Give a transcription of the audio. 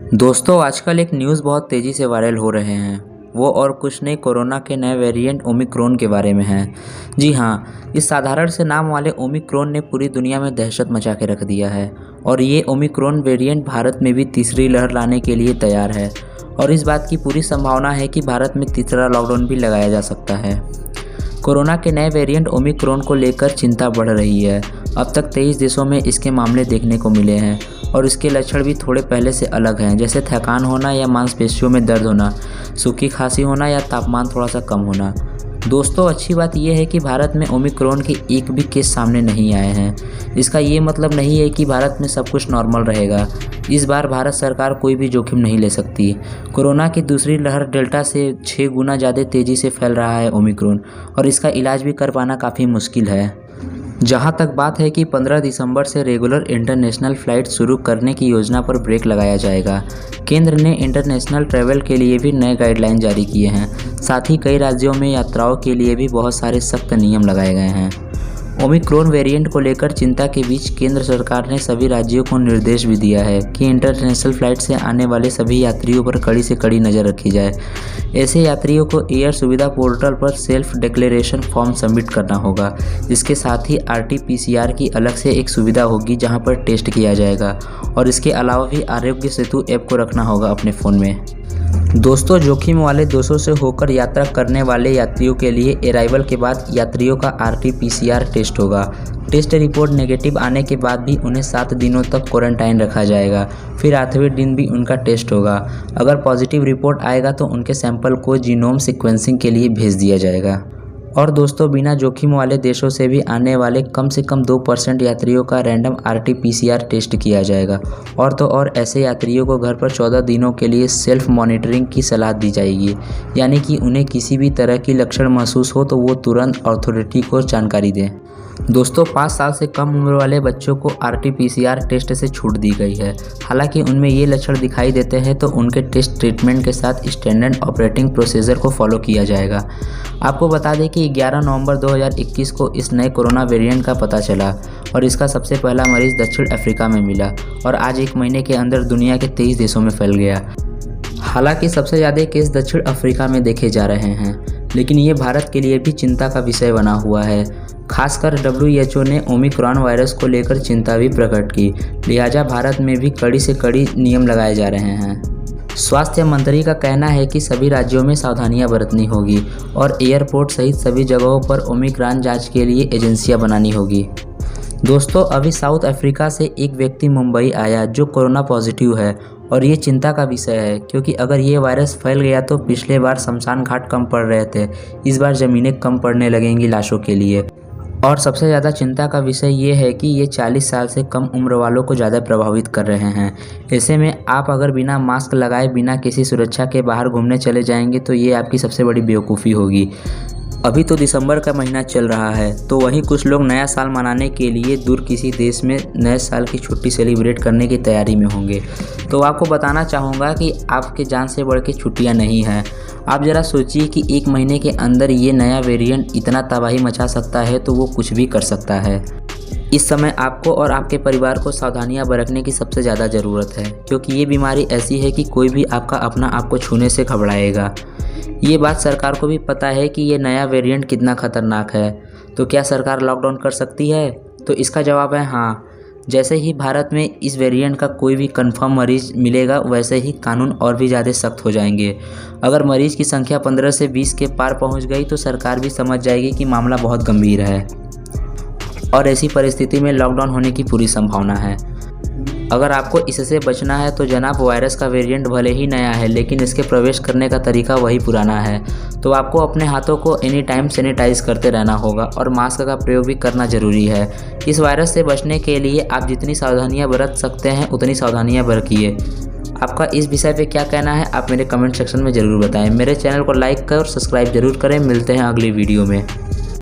दोस्तों आजकल एक न्यूज़ बहुत तेज़ी से वायरल हो रहे हैं। वो और कुछ नहीं, कोरोना के नए वेरिएंट ओमिक्रॉन के बारे में है। जी हाँ, इस साधारण से नाम वाले ओमिक्रॉन ने पूरी दुनिया में दहशत मचा के रख दिया है। और ये ओमिक्रॉन वेरिएंट भारत में भी तीसरी लहर लाने के लिए तैयार है। और इस बात की पूरी संभावना है कि भारत में तीसरा लॉकडाउन भी लगाया जा सकता है। कोरोना के नए वेरिएंट ओमिक्रॉन को लेकर चिंता बढ़ रही है। अब तक 23 देशों में इसके मामले देखने को मिले हैं और इसके लक्षण भी थोड़े पहले से अलग हैं, जैसे थकान होना या मांसपेशियों में दर्द होना, सूखी खांसी होना या तापमान थोड़ा सा कम होना। दोस्तों अच्छी बात यह है कि भारत में ओमिक्रॉन के एक भी केस सामने नहीं आए हैं। इसका ये मतलब नहीं है कि भारत में सब कुछ नॉर्मल रहेगा। इस बार भारत सरकार कोई भी जोखिम नहीं ले सकती। कोरोना की दूसरी लहर डेल्टा से 6 गुना ज़्यादा तेज़ी से फैल रहा है ओमिक्रॉन, और इसका इलाज भी कर पाना काफ़ी मुश्किल है। जहां तक बात है कि 15 दिसंबर से रेगुलर इंटरनेशनल फ़्लाइट शुरू करने की योजना पर ब्रेक लगाया जाएगा। केंद्र ने इंटरनेशनल ट्रैवल के लिए भी नए गाइडलाइन जारी किए हैं। साथ ही कई राज्यों में यात्राओं के लिए भी बहुत सारे सख्त नियम लगाए गए हैं। ओमिक्रॉन वेरिएंट को लेकर चिंता के बीच केंद्र सरकार ने सभी राज्यों को निर्देश भी दिया है कि इंटरनेशनल फ़्लाइट से आने वाले सभी यात्रियों पर कड़ी से कड़ी नज़र रखी जाए। ऐसे यात्रियों को एयर सुविधा पोर्टल पर सेल्फ डिक्लेरेशन फॉर्म सबमिट करना होगा। इसके साथ ही RT-PCR की अलग से एक सुविधा होगी जहां पर टेस्ट किया जाएगा, और इसके अलावा भी आरोग्य सेतु ऐप को रखना होगा अपने फ़ोन में। दोस्तों जोखिम वाले देशों से होकर यात्रा करने वाले यात्रियों के लिए अराइवल के बाद यात्रियों का RT-PCR टेस्ट होगा। टेस्ट रिपोर्ट नेगेटिव आने के बाद भी उन्हें 7 दिनों तक क्वारंटाइन रखा जाएगा। फिर 8वें दिन भी उनका टेस्ट होगा। अगर पॉजिटिव रिपोर्ट आएगा तो उनके सैंपल को जीनोम सीक्वेंसिंग के लिए भेज दिया जाएगा। और दोस्तों बिना जोखिम वाले देशों से भी आने वाले कम से कम 2% यात्रियों का रैंडम RT-PCR टेस्ट किया जाएगा। और तो और ऐसे यात्रियों को घर पर 14 दिनों के लिए सेल्फ मॉनिटरिंग की सलाह दी जाएगी, यानी कि उन्हें किसी भी तरह की लक्षण महसूस हो तो वो तुरंत अथॉरिटी को जानकारी दें। दोस्तों 5 साल से कम उम्र वाले बच्चों को RT-PCR टेस्ट से छूट दी गई है। हालांकि उनमें ये लक्षण दिखाई देते हैं तो उनके टेस्ट ट्रीटमेंट के साथ स्टैंडर्ड ऑपरेटिंग प्रोसीजर को फॉलो किया जाएगा। आपको बता दें कि 11 नवंबर 2021 को इस नए कोरोना वेरिएंट का पता चला और इसका सबसे पहला मरीज दक्षिण अफ्रीका में मिला और आज 1 महीने के अंदर दुनिया के 23 देशों में फैल गया। हालांकि सबसे ज़्यादा केस दक्षिण अफ्रीका में देखे जा रहे हैं, लेकिन ये भारत के लिए भी चिंता का विषय बना हुआ है। खासकर WHO ने ओमिक्रॉन वायरस को लेकर चिंता भी प्रकट की, लिहाजा भारत में भी कड़ी से कड़ी नियम लगाए जा रहे हैं। स्वास्थ्य मंत्री का कहना है कि सभी राज्यों में सावधानियां बरतनी होगी और एयरपोर्ट सहित सभी जगहों पर ओमिक्रॉन जांच के लिए एजेंसियां बनानी होगी। दोस्तों अभी साउथ अफ्रीका से एक व्यक्ति मुंबई आया जो कोरोना पॉजिटिव है, और ये चिंता का विषय है क्योंकि अगर ये वायरस फैल गया तो पिछले बार शमशान घाट कम पड़ रहे थे, इस बार ज़मीनें कम पड़ने लगेंगी लाशों के लिए। और सबसे ज़्यादा चिंता का विषय ये है कि ये 40 साल से कम उम्र वालों को ज़्यादा प्रभावित कर रहे हैं। ऐसे में आप अगर बिना मास्क लगाए बिना किसी सुरक्षा के बाहर घूमने चले जाएंगे तो ये आपकी सबसे बड़ी बेवकूफ़ी होगी। अभी तो दिसंबर का महीना चल रहा है, तो वहीं कुछ लोग नया साल मनाने के लिए दूर किसी देश में नए साल की छुट्टी सेलिब्रेट करने की तैयारी में होंगे। तो आपको बताना चाहूँगा कि आपके जान से बढ़ के छुट्टियाँ नहीं हैं। आप ज़रा सोचिए कि 1 महीने के अंदर ये नया वेरिएंट इतना तबाही मचा सकता है, तो वो कुछ भी कर सकता है। इस समय आपको और आपके परिवार को सावधानियां बरतने की सबसे ज़्यादा ज़रूरत है, क्योंकि ये बीमारी ऐसी है कि कोई भी आपका अपना आपको छूने से घबराएगा। ये बात सरकार को भी पता है कि ये नया वेरिएंट कितना खतरनाक है। तो क्या सरकार लॉकडाउन कर सकती है? तो इसका जवाब है हाँ। जैसे ही भारत में इस वेरिएंट का कोई भी कंफर्म मरीज मिलेगा, वैसे ही कानून और भी ज़्यादा सख्त हो जाएंगे। अगर मरीज की संख्या 15 से 20 के पार पहुंच गई तो सरकार भी समझ जाएगी कि मामला बहुत गंभीर है, और ऐसी परिस्थिति में लॉकडाउन होने की पूरी संभावना है। अगर आपको इससे बचना है तो जनाब, वायरस का वेरिएंट भले ही नया है, लेकिन इसके प्रवेश करने का तरीका वही पुराना है। तो आपको अपने हाथों को एनी टाइम सैनिटाइज करते रहना होगा और मास्क का प्रयोग भी करना ज़रूरी है। इस वायरस से बचने के लिए आप जितनी सावधानियां बरत सकते हैं उतनी सावधानियां बरतिए। आपका इस विषय पे क्या कहना है आप मेरे कमेंट सेक्शन में ज़रूर बताएं। मेरे चैनल को लाइक कर और सब्सक्राइब जरूर करें। मिलते हैं अगली वीडियो में।